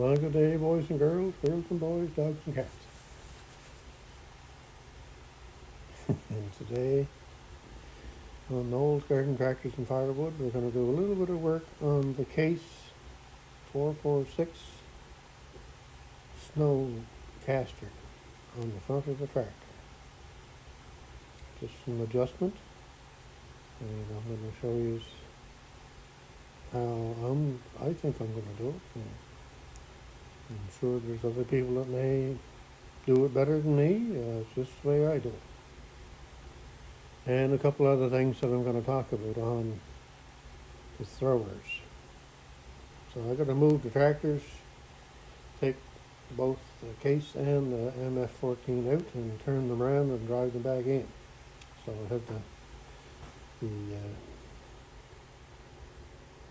Well, good day, boys and girls and boys, dogs and cats. And today, on the old garden tractors and firewood, we're going to do a little bit of work on the Case 446 Snowcaster on the front of the tractor. Just some adjustment, and I'm going to show you how I think I'm going to do it. And I'm sure there's other people that may do it better than me. It's just the way I do it. And a couple other things that I'm going to talk about on the throwers. So I got to move the tractors, take both the Case and the MF14 out and turn them around and drive them back in. So I have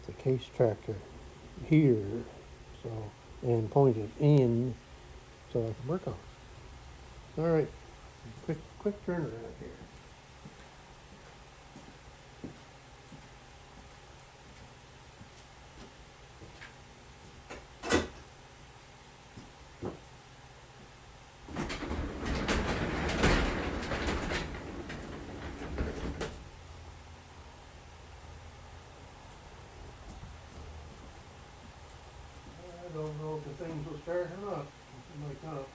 the Case tractor here, so, and pointed in so I can work on it. All right, quick turnaround here. I don't know if the things will start or not. It might not.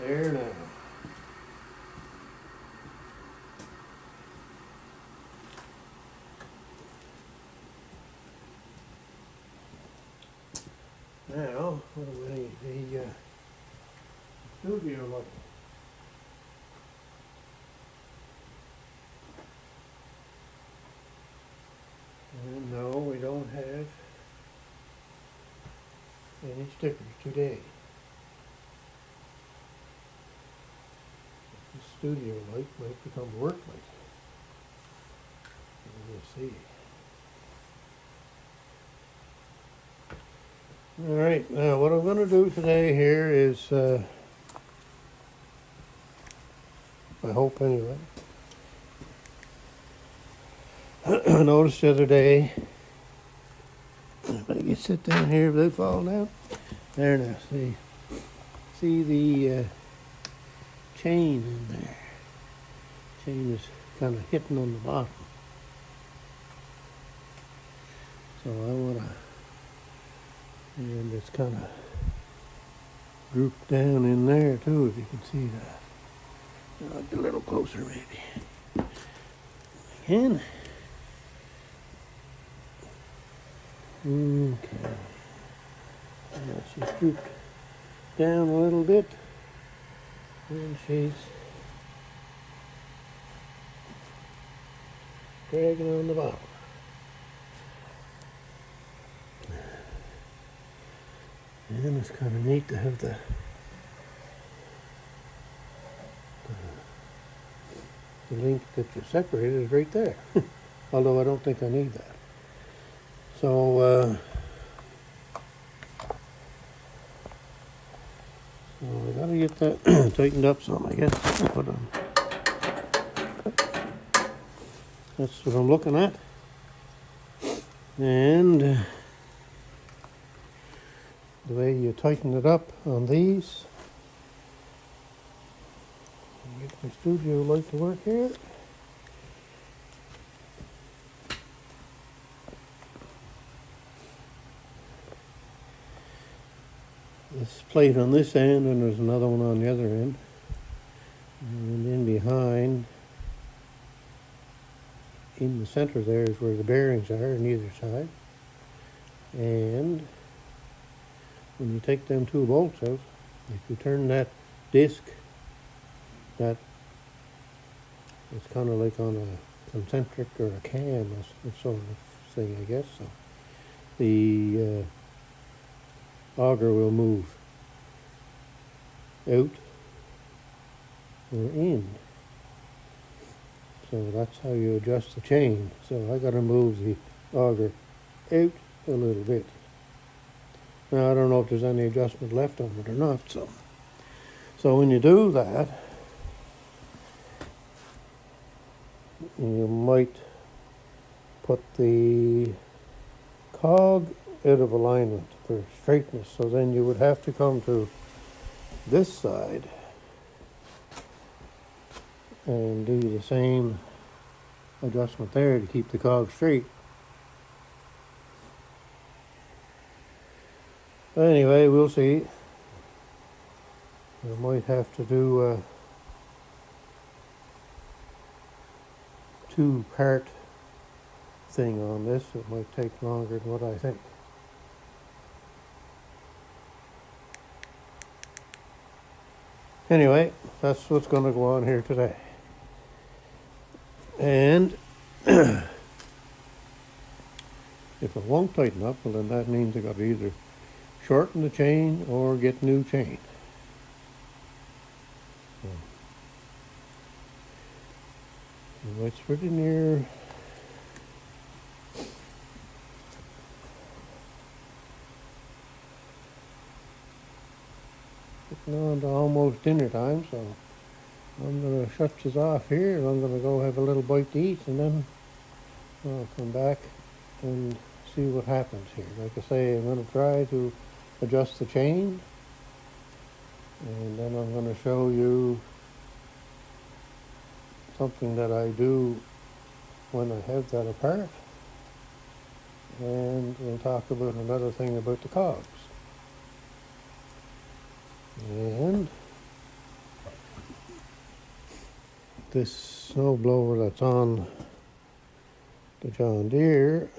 there now. Now, what do we need? The studio light. And no, we don't have any stickers today. The studio light might become work light. We'll see. All right, now what I'm going to do today here is, I hope anyway, I noticed the other day, if I can sit down here without falling down, there now, see the chain in there. Chain is kind of hitting on the bottom. So I want to, and it's kind of grouped down in there too, if you can see that. I'll get a little closer maybe. Again. Okay. Now she's drooped down a little bit. And she's dragging on the bottom. And it's kind of neat to have the link that you separated is right there. Although I don't think I need that. So, I gotta get that tightened up some, I guess. But, that's what I'm looking at. And the way you tighten it up on these. Get my studio light to work here. This plate on this end, and there's another one on the other end. And in behind, in the center there is where the bearings are on either side. And when you take them two bolts out, if you turn that disc, that it's kind of like on a concentric or a cam or sort of thing, I guess. So the auger will move out or in. So that's how you adjust the chain. So I got to move the auger out a little bit. Now I don't know if there's any adjustment left on it or not. So when you do that, you might put the cog out of alignment for straightness. So then you would have to come to this side and do the same adjustment there to keep the cog straight. But anyway, we'll see. I might have to do a two-part thing on this. It might take longer than what I think. Anyway, that's what's going to go on here today. And if it won't tighten up, well then that means I got to either shorten the chain or get new chain. So it's pretty near getting on to almost dinner time, so I'm going to shut this off here and I'm going to go have a little bite to eat, and then I'll come back and see what happens here. Like I say, I'm going to try to adjust the chain, and then I'm going to show you something that I do when I have that apart, and we'll talk about another thing about the cogs. And this snowblower that's on the John Deere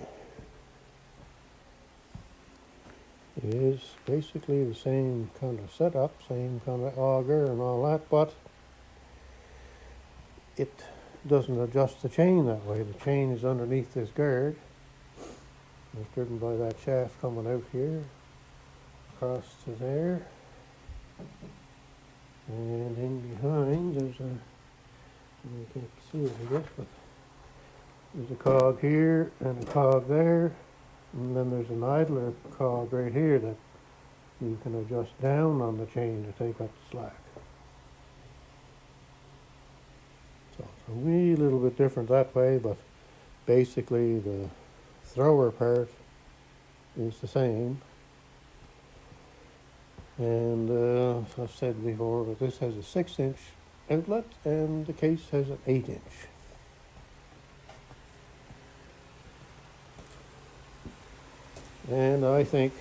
is basically the same kind of setup, same kind of auger and all that, but it doesn't adjust the chain that way. The chain is underneath this guard. It's driven by that shaft coming out here, across to there, and in behind there's a, you can't see it I guess, but there's a cog here and a cog there, and then there's an idler cog right here that you can adjust down on the chain to take up the slack. So it's a wee little bit different that way, but basically the thrower part is the same. And as I've said before, but this has a 6-inch outlet and the Case has an 8-inch. And I think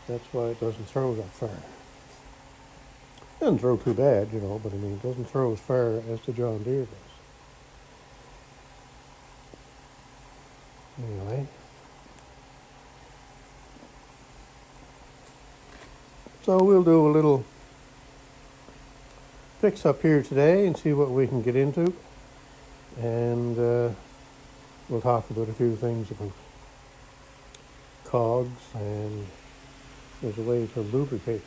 that's why it doesn't throw that far. It doesn't throw too bad, you know, but I mean, it doesn't throw as far as the John Deere does. Anyway. So we'll do a little fix up here today and see what we can get into. And we'll talk about a few things about cogs, and there's a way to lubricate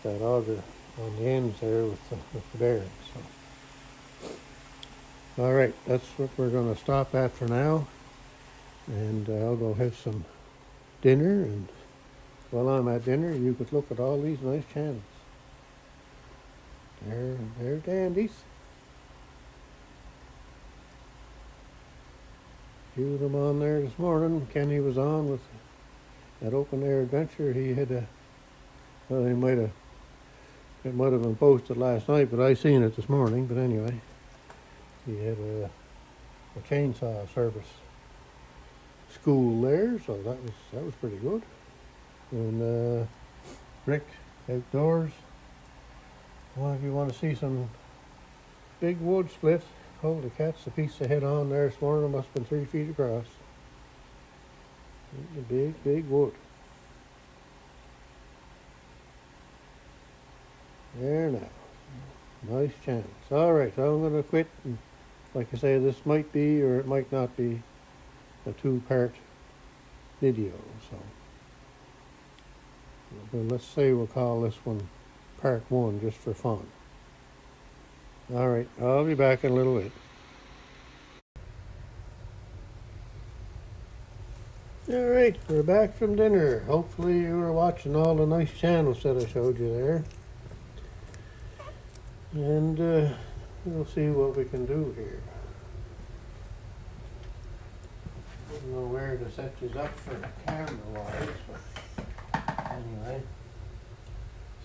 that auger on the ends there with the bearings. So. All right, that's what we're going to stop at for now. And I'll go have some dinner, and while I'm at dinner you could look at all these nice channels. They're dandies. Few of them on there this morning. Kenny was on with that open air adventure. He had a, well, it might have been posted last night, but I seen it this morning. But anyway, he had a chainsaw service school there, so that was pretty good. And Rick Outdoors. Well, if you want to see some big wood split, holy cats, the piece of head on there this morning must have been 3 feet across. Big wood. There now. Nice channels. All right, so I'm going to quit. And like I say, this might be or it might not be a 2-part video. So well, let's say we'll call this one part 1 just for fun. All right, I'll be back in a little bit. All right, we're back from dinner. Hopefully you were watching all the nice channels that I showed you there. And we'll see what we can do here. I don't know where to set this up for camera-wise, but anyway.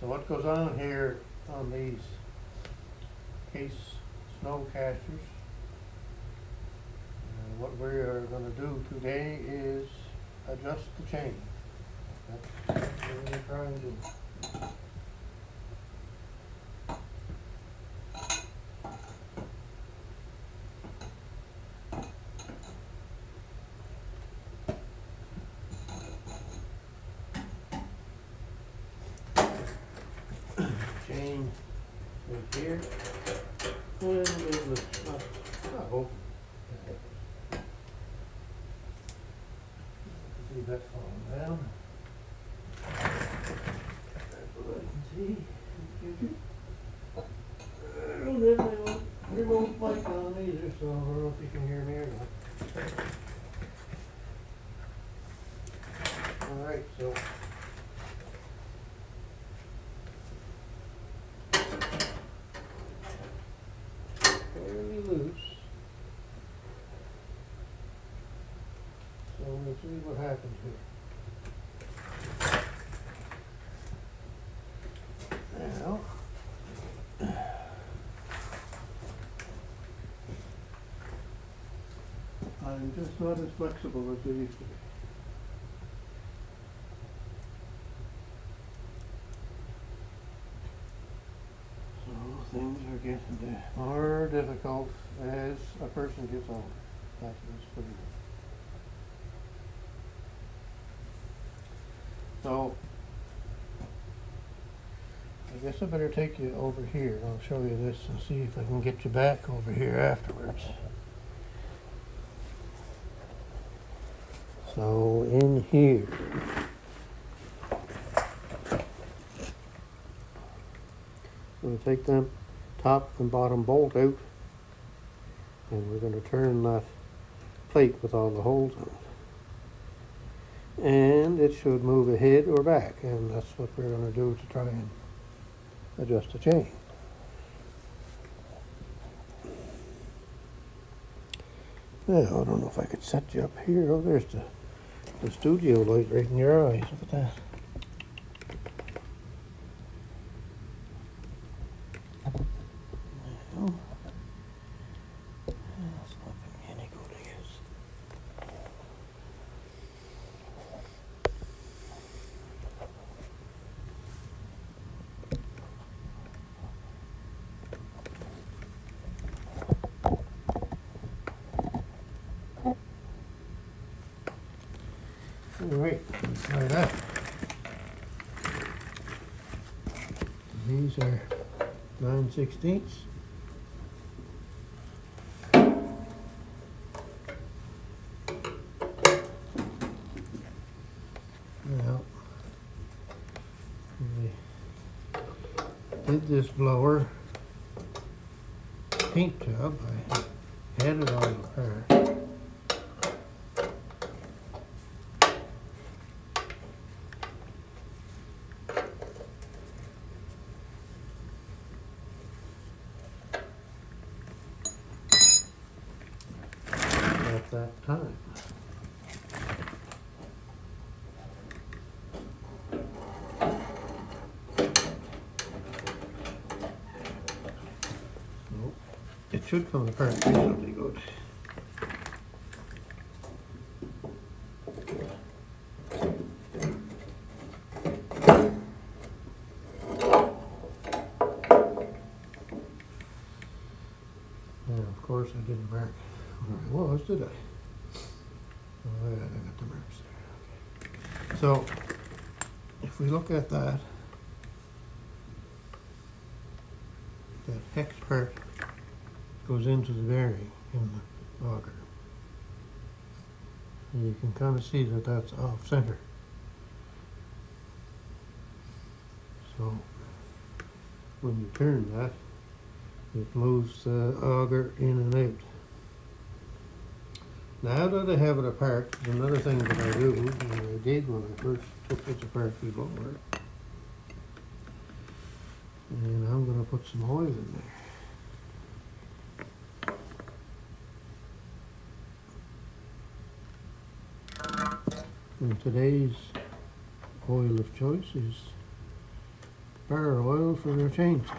So what goes on here on these Case Snowcasters, what we are going to do today is adjust the chain. That's what we're going to try and do. Chain right here, and it's not open. See that falling down. That's what I can see. I don't have my remote mic on either, so I don't know if you can hear me or not. Alright, so fairly loose. So we'll see what happens here. Now, I'm just not as flexible as I used to be. So things are getting more difficult as a person gets older. That is for sure. So, I guess I better take you over here. I'll show you this and see if I can get you back over here afterwards. So, in here, we'll take them top and bottom bolt out, and we're going to turn that plate with all the holes in it. And it should move ahead or back, and that's what we're going to do to try and adjust the chain. Well, I don't know if I could set you up here. Oh, there's the studio light right in your eyes. Look at that. Well, that's not going to be any good, I guess. All right, let's try that. These are 9/16. Now, I did this blower paint job. I had it all apart. At that time. So it should come apart reasonably good. Now, of course, I didn't mark where I was, did I? Oh, yeah, I got the marks there. Okay. So, if we look at that hex part goes into the bearing in the auger. And you can kind of see that that's off center. So, when you turn that, it moves the auger in and out. Now that I have it apart, there's another thing that I do, and I did when I first took this apart before. And I'm going to put some oil in there. And today's oil of choice is bar oil for your chainsaw.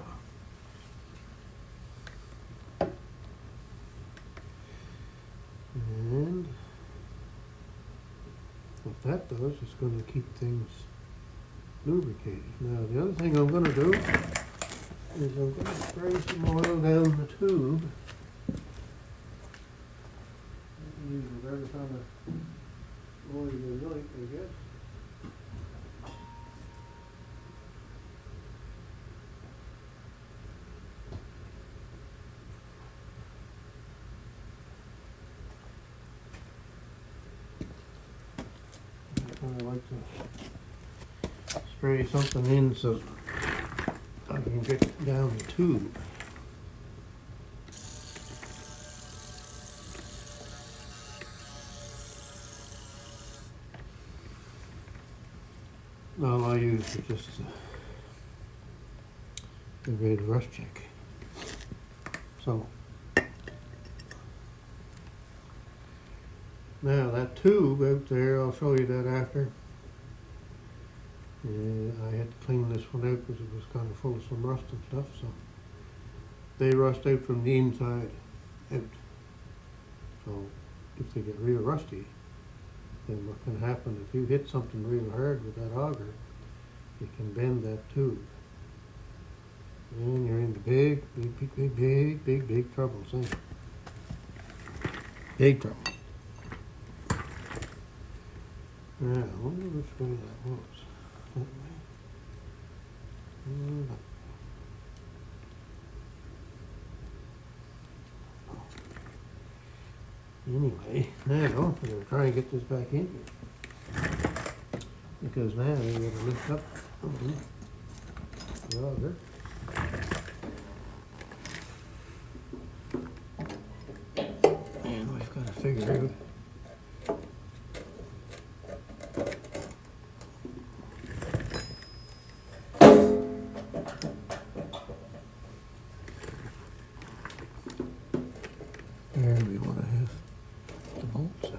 And what that does is going to keep things lubricated. Now the other thing I'm going to do is I'm going to spray some oil down the tube. Use whatever kind of oil you like, I guess. I like to spray something in so I can get down the tube. All I use is just a red rust check. So now that tube out there, I'll show you that after. I had to clean this one out because it was kind of full of some rust and stuff. So they rust out from the inside out. So if they get real rusty, then what can happen if you hit something real hard with that auger, it can bend that tube. And you're into big trouble, see? Big trouble. Now, I wonder which way that was. That way. Anyway, now we're going to try and get this back in here. Because now we're going to lift up the auger. And we've got to figure out where we want to have the bolts at.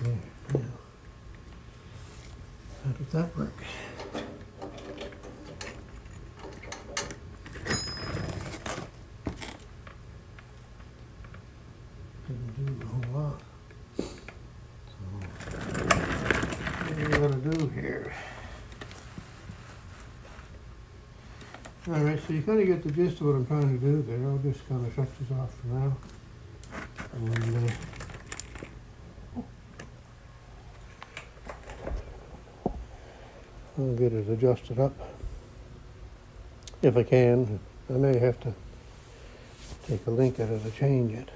Now, how does that work? Didn't do a whole lot. So, what are we going to do here? Alright, so you kind of get the gist of what I'm trying to do there. I'll just kind of shut this off for now. And I'll get it adjusted up. If I can. I may have to take a link at it to change it.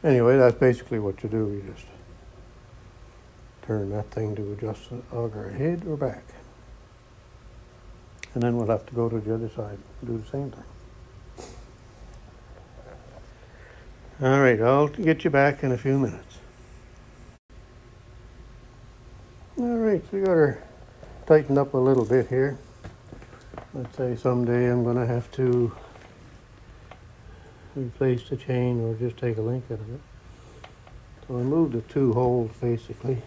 Anyway, that's basically what you do. You just turn that thing to adjust the auger ahead or back. And then we'll have to go to the other side and do the same thing. All right, I'll get you back in a few minutes. All right, so we got her tightened up a little bit here. Let's say someday I'm going to have to replace the chain or just take a link out of it. So I moved the two holes basically.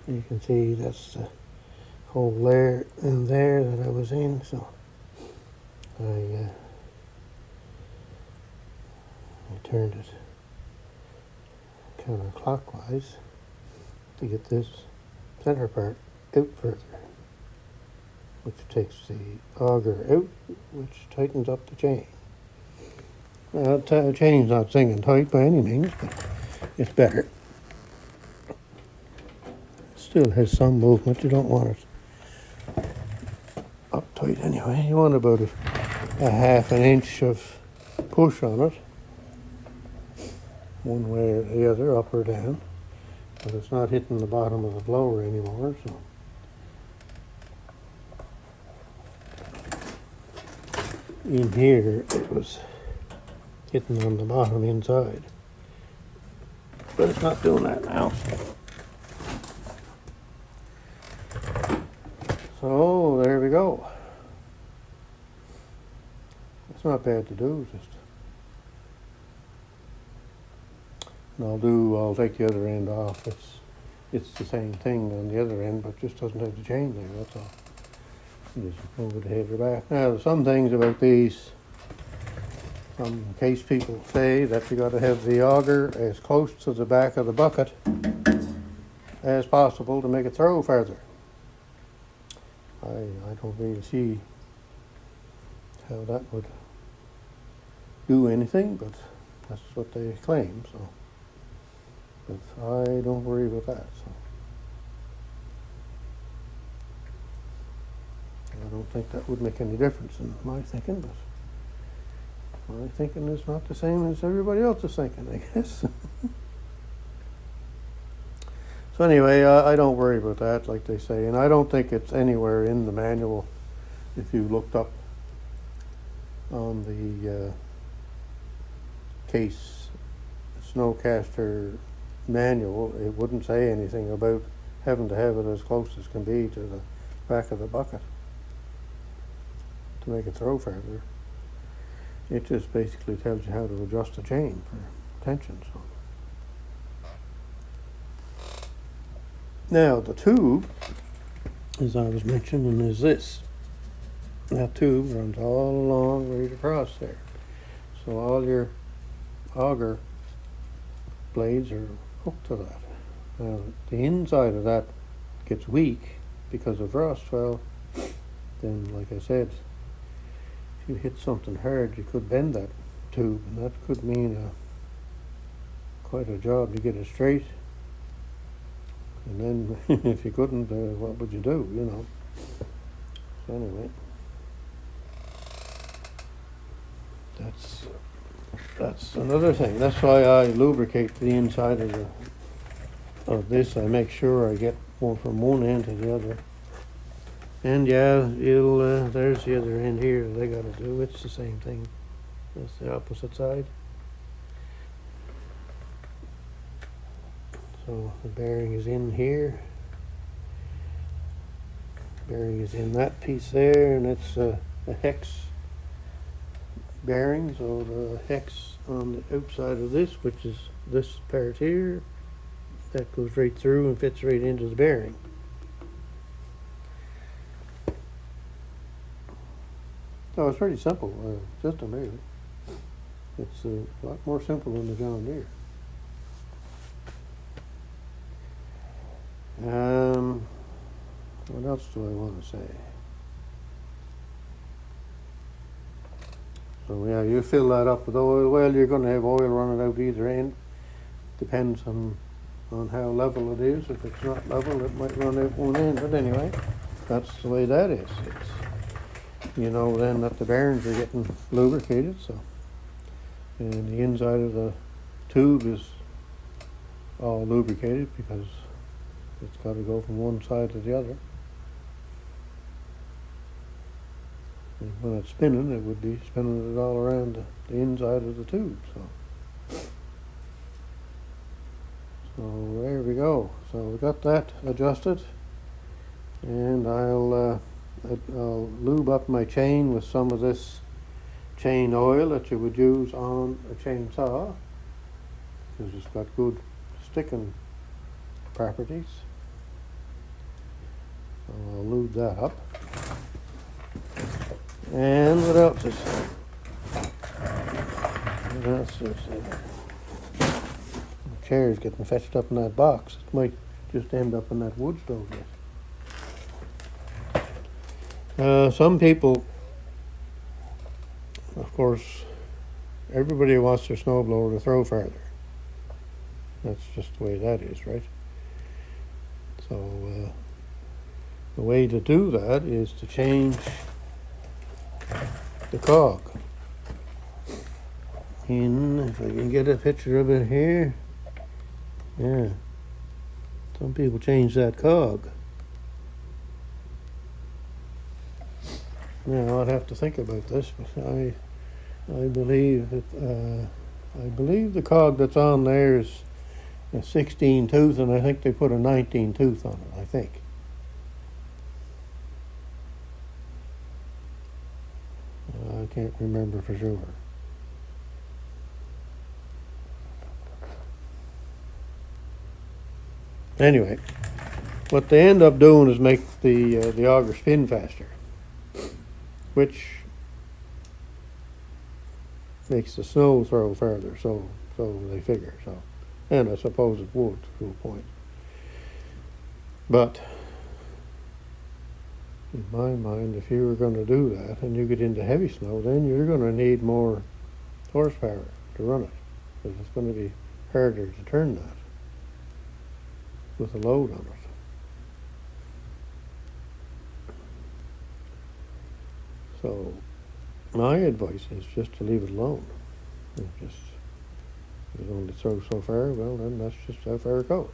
You can see that's the hole there and there that I was in, so I turned it counterclockwise to get this center part out further, which takes the auger out, which tightens up the chain. Now, the chain's not singing tight by any means, but it's better. Still has some movement. You don't want it up tight anyway. You want about a half an inch of push on it, one way or the other, up or down, but it's not hitting the bottom of the blower anymore. So in here it was hitting on the bottom inside, but it's not doing that now. So there we go. It's not bad to do, just. And I'll take the other end off. It's the same thing on the other end, but just doesn't have the chain there, that's all. You just move it ahead or back. Now, there's some things about these. Some case people say that you got to have the auger as close to the back of the bucket as possible to make it throw further. I don't really see how that would do anything, but that's what they claim, so. But I don't worry about that, so. I don't think that would make any difference in my thinking, but my thinking is not the same as everybody else's thinking, I guess. So anyway, I don't worry about that, like they say, and I don't think it's anywhere in the manual. If you looked up on the Case Snowcaster manual, it wouldn't say anything about having to have it as close as can be to the back of the bucket to make it throw further. It just basically tells you how to adjust the chain for tension. So. Now the tube, as I was mentioning, is this. That tube runs all along right across there. So all your auger blades are hooked to that. Now the inside of that gets weak because of rust. Well, then like I said, if you hit something hard, you could bend that tube, and that could mean quite a job to get it straight. And then if you couldn't, what would you do, you know? So anyway, that's another thing. That's why I lubricate the inside of this. I make sure I get one from one end to the other. And yeah, there's the other end here that I got to do. It's the same thing. That's the opposite side. So the bearing is in here. Bearing is in that piece there, and it's a hex bearing. So the hex on the outside of this, which is this part here, that goes right through and fits right into the bearing. So it's pretty simple system really. It's a lot more simple than the John Deere. What else do I want to say? So yeah, you fill that up with oil. Well, you're going to have oil running out either end. Depends on how level it is. If it's not level, it might run out one end. But anyway, that's the way that is. It's, you know then that the bearings are getting lubricated. So, and the inside of the tube is all lubricated because it's got to go from one side to the other. And when it's spinning, it would be spinning it all around the inside of the tube. So there we go. So we got that adjusted, and I'll lube up my chain with some of this chain oil that you would use on a chainsaw because it's got good sticking properties. So I'll lube that up. And what else is there? What else is there? The chair's getting fetched up in that box. It might just end up in that wood stove yet. Some people, of course, everybody wants their snowblower to throw farther. That's just the way that is, right? So the way to do that is to change the cog. If I can get a picture of it here. Yeah. Some people change that cog. Now I'd have to think about this, but I believe that I believe the cog that's on there is a 16 tooth, and I think they put a 19 tooth on it, I think. I can't remember for sure. Anyway, what they end up doing is make the auger spin faster, which makes the snow throw further. So they figure. So, and I suppose it would to a point. But in my mind, if you were going to do that and you get into heavy snow, then you're going to need more horsepower to run it, because it's going to be harder to turn that with a load on it. So my advice is just to leave it alone. If it only throws so far, well then that's just how far it goes.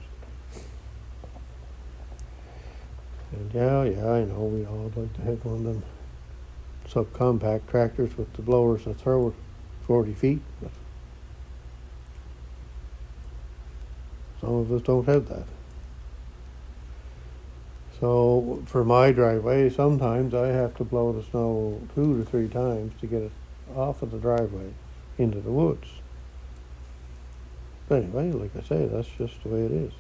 And yeah, I know we all would like to have one of them subcompact tractors with the blowers that throw it 40 feet, but some of us don't have that. So for my driveway, sometimes I have to blow the snow 2 to 3 times to get it off of the driveway into the woods. But anyway, like I say, that's just the way it is.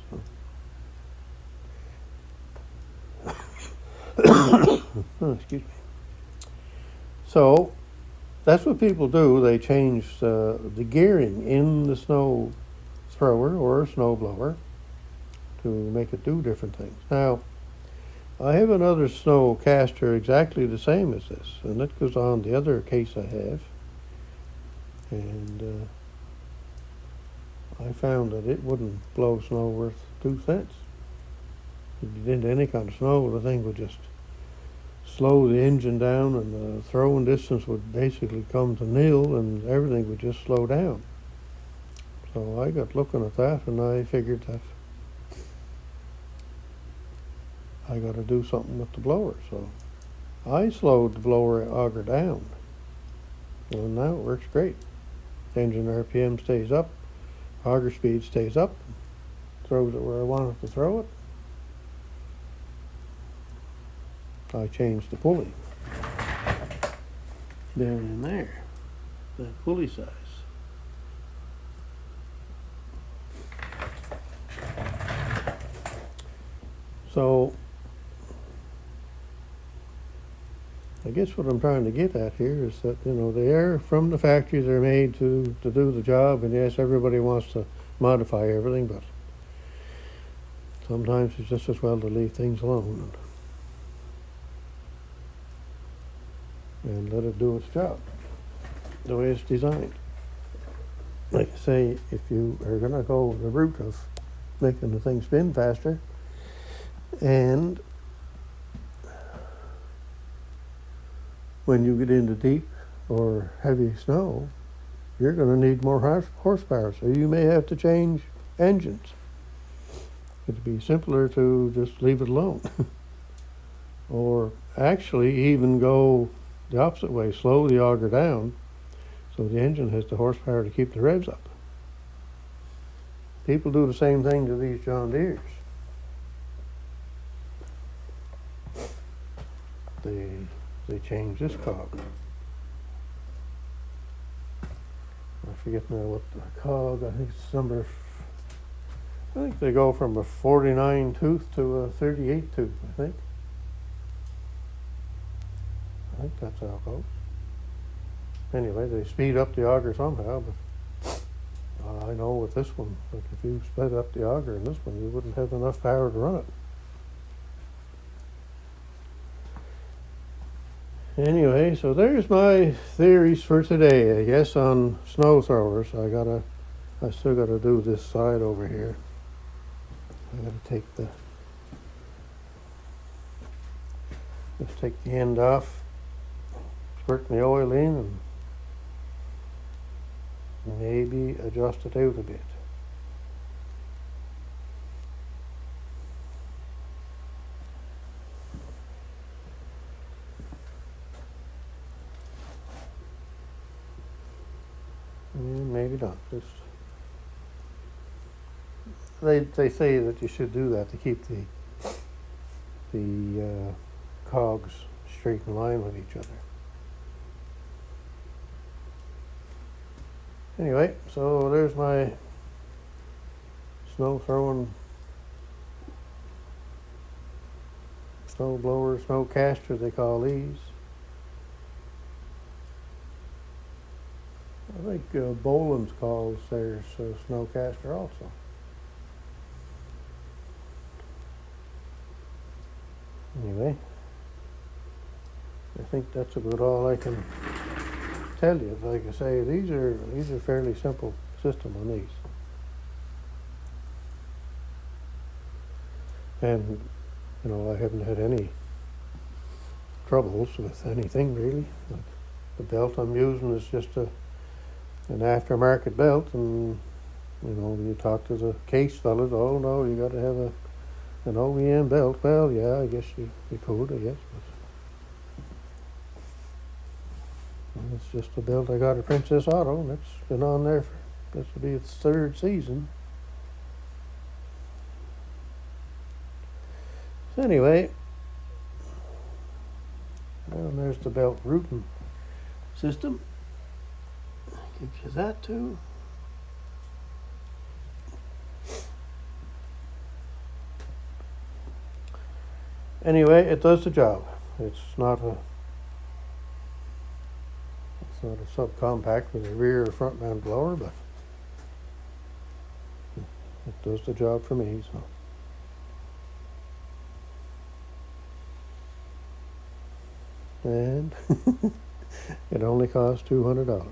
Oh, excuse me. So that's what people do. They change the gearing in the snow thrower or snow blower to make it do different things. Now, I have another snowcaster exactly the same as this, and that goes on the other case I have. And I found that it wouldn't blow snow worth 2 cents. If you did any kind of snow, the thing would just slow the engine down, and the throwing distance would basically come to nil, and everything would just slow down. So I got looking at that, and I figured that I got to do something with the blower. So I slowed the blower auger down, and now it works great. Engine RPM stays up, auger speed stays up, throws it where I want it to throw it. I changed the pulley down in there, that pulley size. So I guess what I'm trying to get at here is that, they are from the factory, they're made to do the job, and yes, everybody wants to modify everything, but sometimes it's just as well to leave things alone and let it do its job the way it's designed. Like I say, if you are going to go the route of making the thing spin faster, and when you get into deep or heavy snow, you're going to need more horsepower, so you may have to change engines. It'd be simpler to just leave it alone. Or actually even go the opposite way, slow the auger down so the engine has the horsepower to keep the revs up. People do the same thing to these John Deeres. They change this cog. I forget now what the cog, I think it's I think they go from a 49 tooth to a 38 tooth, I think that's how it goes. Anyway, they speed up the auger somehow, but I know with this one, like if you sped up the auger in this one, you wouldn't have enough power to run it. Anyway, so there's my theories for today, I guess, on snow throwers. I still gotta do this side over here. I gotta just take the end off, squirt the oil in, and maybe adjust it out a bit. Maybe not. They say that you should do that to keep the cogs straight in line with each other. Anyway, so there's my snow throwing snow blower, snowcaster they call these. I think Boland's calls theirs snowcaster also. Anyway, I think that's about all I can tell you. Like I say, these are fairly simple system on these, and I haven't had any troubles with anything really. The belt I'm using is just an aftermarket belt, and you talk to the Case fellas, oh no, you got to have an OEM belt. Well, yeah, I guess you could, I guess. But it's just a belt I got at Princess Auto, and it's been on there for, this will be its 3rd season. So anyway, and there's the belt routing system. Gives you that too. Anyway, it does the job. It's not a subcompact with a rear or front mount blower, but it does the job for me. So, and it only costs $200.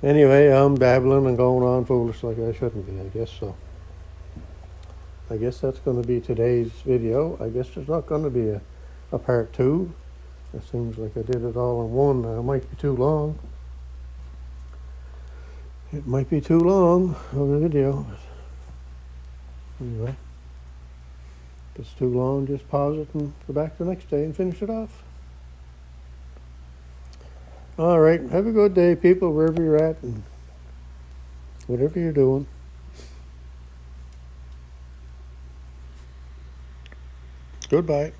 Anyway, I'm babbling and going on foolish like I shouldn't be, I guess so. I guess that's going to be today's video. I guess there's not going to be a part 2. It seems like I did it all in one. It might be too long. It might be too long of a video. But anyway, if it's too long, just pause it and go back the next day and finish it off. All right, have a good day, people, wherever you're at and whatever you're doing. Goodbye.